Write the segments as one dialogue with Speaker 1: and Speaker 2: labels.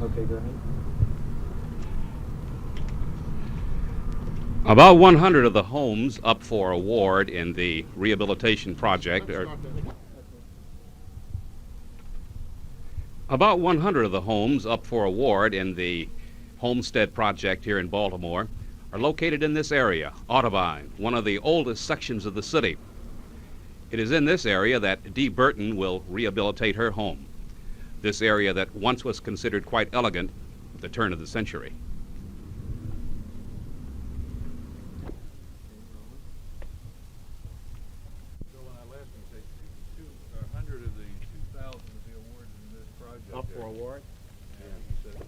Speaker 1: Okay, go ahead.
Speaker 2: About 100 of the homes up for award in the rehabilitation project About 100 of the homes up for award in the Homestead project here in Baltimore are located in this area, Audubon, one of the oldest sections of the city. It is in this area that Dee Burton will rehabilitate her home, this area that once was considered quite elegant at the turn of the century.
Speaker 1: Up for award?
Speaker 3: Yeah, he said.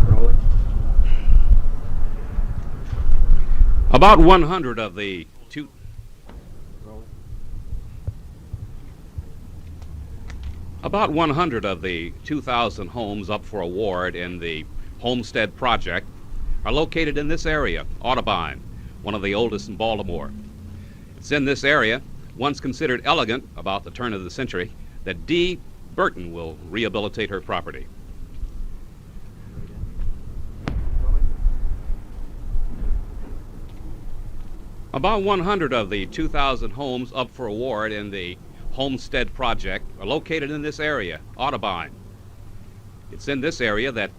Speaker 1: Rolling.
Speaker 2: About 100 of the
Speaker 1: Rolling.
Speaker 2: About 100 of the 2,000 homes up for award in the Homestead project are located in this area, Audubon, one of the oldest in Baltimore. It's in this area, once considered elegant about the turn of the century, that Dee Burton will rehabilitate her property.
Speaker 1: Rolling.
Speaker 2: About 100 of the 2,000 homes up for award in the Homestead project are located in this area, Audubon. It's in this area that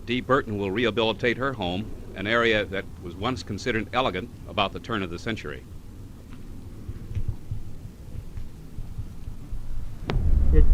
Speaker 2: Dee Burton will rehabilitate her home, an area that was once considered elegant about the turn of the century.
Speaker 1: Hit.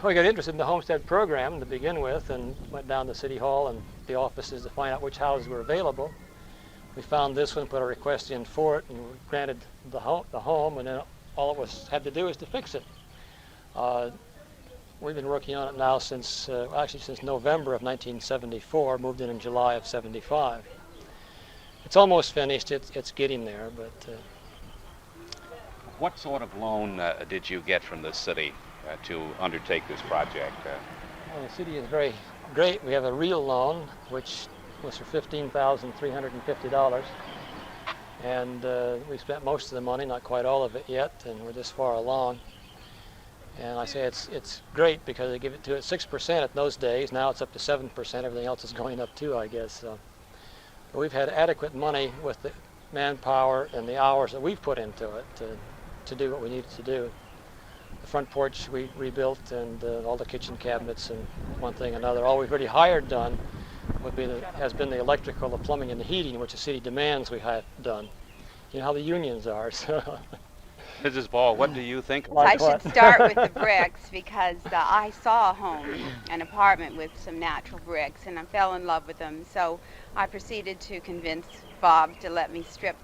Speaker 4: We got interested in the Homestead program to begin with and went down to City Hall and the offices to find out which houses were available. We found this one, put a request in for it, and were granted the home, and then all it had to do is to fix it. We've been working on it now since November of 1974. Moved in July of '75. It's almost finished. It's getting there, but.
Speaker 2: What sort of loan did you get from the city to undertake this project?
Speaker 4: Well, the city is very great. We have a real loan, which was for $15,350, and we spent most of the money, not quite all of it yet, and we're this far along. And I say it's great because they give it to us 6% at those days. Now it's up to 7%. Everything else is going up too, I guess. So. But we've had adequate money with the manpower and the hours that we've put into it to do what we needed to do. The front porch we rebuilt, and all the kitchen cabinets and one thing another. All we've really hired done has been the electrical, the plumbing, and the heating, which the city demands we have done. You know how the unions are. So.
Speaker 2: Mrs. Ball, what do you think?
Speaker 3: I should start with the bricks because I saw a home, an apartment with some natural bricks, and I fell in love with them. So I proceeded to convince Bob to let me strip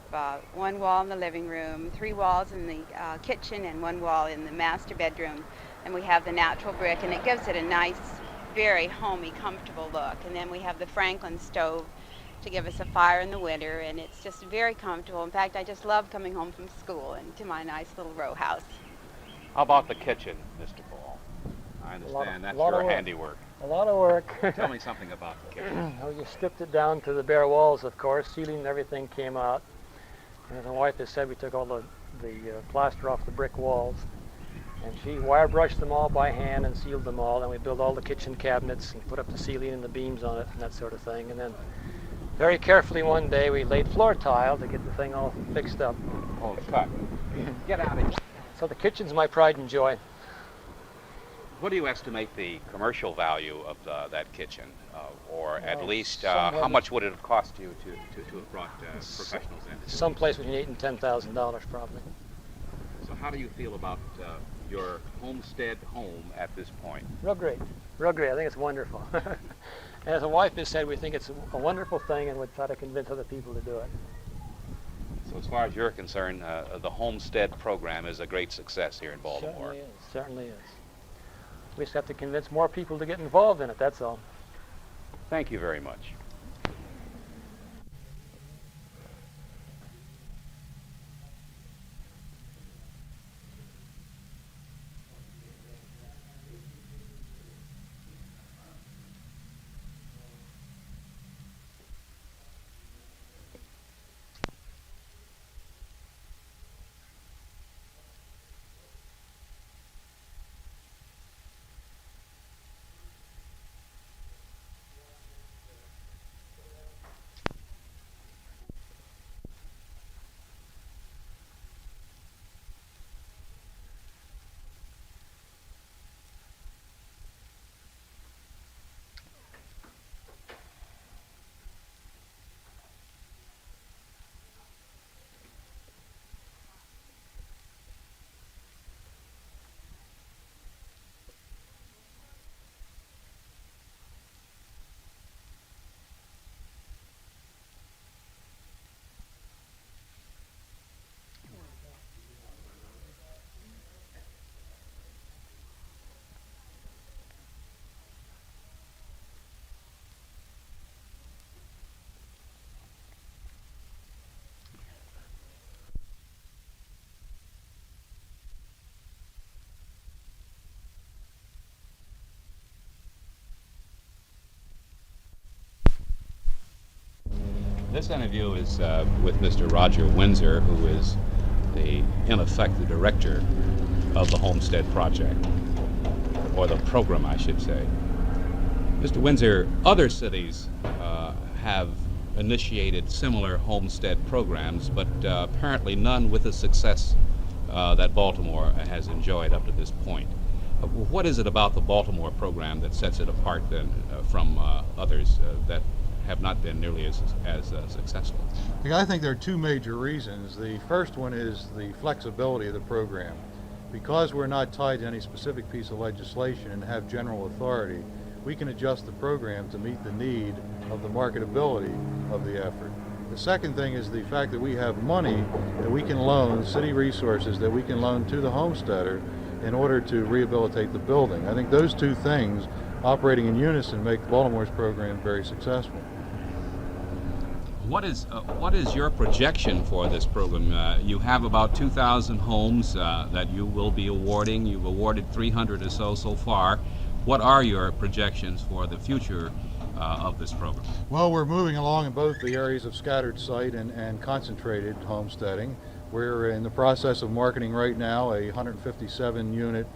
Speaker 3: one wall in the living room, 3 walls in the kitchen, and 1 wall in the master bedroom. And we have the natural brick, and it gives it a nice, very homey, comfortable look. And then we have the Franklin stove to give us a fire in the winter, and it's just very comfortable. In fact, I just love coming home from school and to my nice little row house.
Speaker 2: How about the kitchen, Mr. Ball? I understand that's your handiwork.
Speaker 4: A lot of work.
Speaker 2: Tell me something about the kitchen.
Speaker 4: Well, you stripped it down to the bare walls, of course. Ceiling and everything came out. And as my wife has said, we took all the plaster off the brick walls. And she wire brushed them all by hand and sealed them all. And we built all the kitchen cabinets and put up the ceiling and the beams on it and that sort of thing. And then very carefully one day we laid floor tile to get the thing all fixed up.
Speaker 2: Oh, cut. Get out of here.
Speaker 4: So the kitchen's my pride and joy.
Speaker 2: What do you estimate the commercial value of that kitchen? Or at least
Speaker 4: somewhere
Speaker 2: how much would it have cost you to have brought professionals in?
Speaker 4: Someplace between $8,000 and $10,000 probably.
Speaker 2: So how do you feel about your homestead home at this point?
Speaker 4: Real great. Real great. I think it's wonderful. And as a wife has said, we think it's a wonderful thing, and we try to convince other people to do it.
Speaker 2: So as far as you're concerned, the Homestead program is a great success here in Baltimore.
Speaker 4: Certainly is. Certainly is. We just have to convince more people to get involved in it, that's all.
Speaker 2: Thank you very much. This interview is with Mr. Roger Windsor, who is in effect, the director of the Homestead project, or the program, I should say. Mr. Windsor, other cities have initiated similar homestead programs, but apparently none with the success that Baltimore has enjoyed up to this point. What is it about the Baltimore program that sets it apart then from others that have not been nearly as successful?
Speaker 5: I think there are two major reasons. The first one is the flexibility of the program. Because we're not tied to any specific piece of legislation and have general authority, we can adjust the program to meet the need of the marketability of the effort. The second thing is the fact that we have money that we can loan, city resources that we can loan to the homesteader in order to rehabilitate the building. I think those two things operating in unison make Baltimore's program very successful.
Speaker 2: What is your projection for this program? You have about 2,000 homes that you will be awarding. You've awarded 300 or so far. What are your projections for the future of this program?
Speaker 5: Well, we're moving along in both the areas of scattered site and concentrated homesteading. We're in the process of marketing right now a 157 unit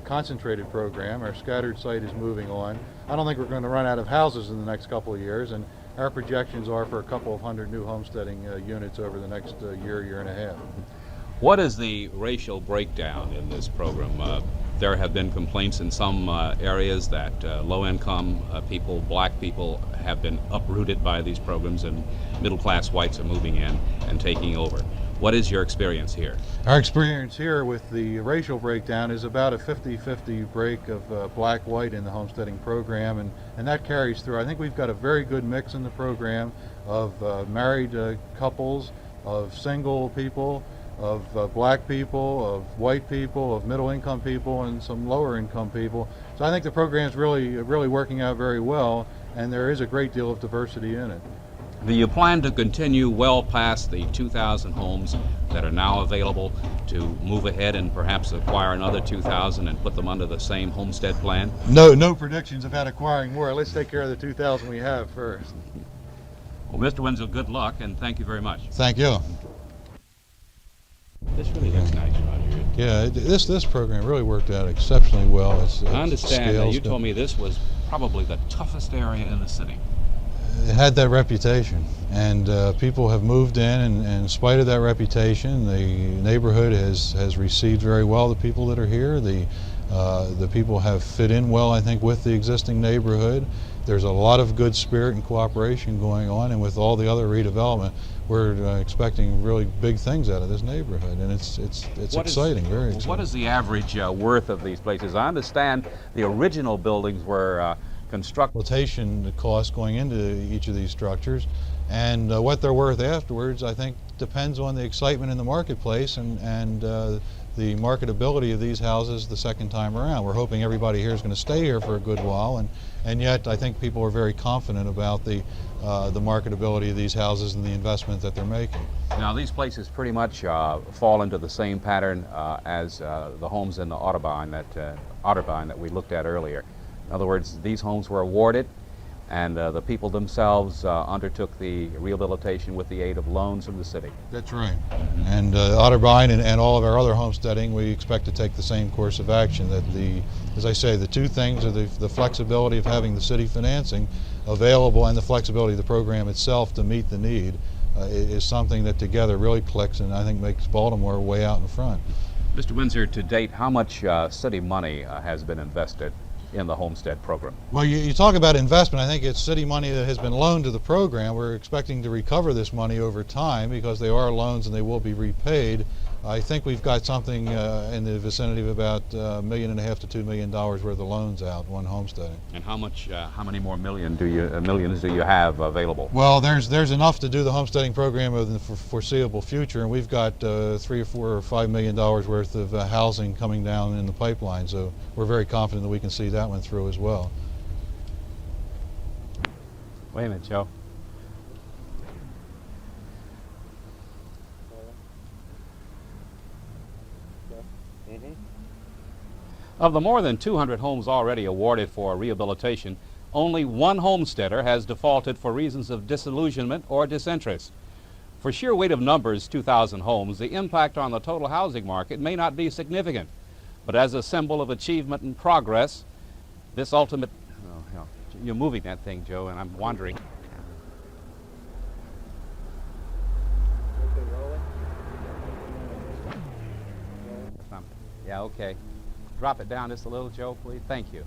Speaker 5: concentrated program. Our scattered site is moving on. I don't think we're going to run out of houses in the next couple of years, and our projections are for a couple of hundred new homesteading units over the next year and a half.
Speaker 2: What is the racial breakdown in this program? There have been complaints in some areas that low-income people, black people, have been uprooted by these programs, and middle-class whites are moving in and taking over. What is your experience here?
Speaker 5: Our experience here with the racial breakdown is about a 50-50 break of black-white in the homesteading program, and that carries through. I think we've got a very good mix in the program of married couples, of single people, of black people, of white people, of middle-income people, and some lower-income people. So I think the program is really working out very well, and there is a great deal of diversity in it.
Speaker 2: Do you plan to continue well past the 2,000 homes that are now available to move ahead and perhaps acquire another 2,000 and put them under the same homestead plan?
Speaker 5: No predictions about acquiring more. Let's take care of the 2,000 we have first.
Speaker 2: Well, Mr. Wenzel, good luck, and thank you very much.
Speaker 5: Thank you.
Speaker 2: This really looks nice, Roger.
Speaker 5: Yeah, this program really worked out exceptionally well.
Speaker 2: I understand. You told me this was probably the toughest area in the city.
Speaker 5: It had that reputation, and people have moved in, and in spite of that reputation, the neighborhood has received very well the people that are here. The people have fit in well, I think, with the existing neighborhood. There's a lot of good spirit and cooperation going on, and with all the other redevelopment, we're expecting really big things out of this neighborhood, and it's exciting, very exciting.
Speaker 2: What is the average worth of these places? I understand the original buildings were
Speaker 5: Rehabilitation costs going into each of these structures, and what they're worth afterwards, I think, depends on the excitement in the marketplace and the marketability of these houses the second time around. We're hoping everybody here is going to stay here for a good while, and yet I think people are very confident about the marketability of these houses and the investment that they're making.
Speaker 2: Now, these places pretty much fall into the same pattern as the homes in the Otterbein that we looked at earlier. In other words, these homes were awarded, and the people themselves undertook the rehabilitation with the aid of loans from the city.
Speaker 5: That's right. And Otterbein and all of our other homesteading, we expect to take the same course of action. That as I say, the two things are the flexibility of having the city financing available and the flexibility of the program itself to meet the need is something that together really clicks and I think makes Baltimore way out in front.
Speaker 2: Mr. Windsor, to date, how much city money has been invested in the Homestead program?
Speaker 5: Well, you talk about investment. I think it's city money that has been loaned to the program. We're expecting to recover this money over time because they are loans and they will be repaid. I think we've got something in the vicinity of about $1.5 million to $2 million worth of loans out on homesteading. And
Speaker 2: how many more millions do you have available?
Speaker 5: Well, there's enough to do the homesteading program in the foreseeable future, and we've got $3 or $4 or $5 million worth of housing coming down in the pipeline. So we're very confident that we can see that one through as well.
Speaker 2: Wait a minute, Joe. Of the more than 200 homes already awarded for rehabilitation, only one homesteader has defaulted for reasons of disillusionment or disinterest. For sheer weight of numbers, 2,000 homes, the impact on the total housing market may not be significant. But as a symbol of achievement and progress, this ultimate... Oh, hell. You're moving that thing, Joe, and I'm wandering. Yeah, okay. Drop it down just a little, Joe, please. Thank you.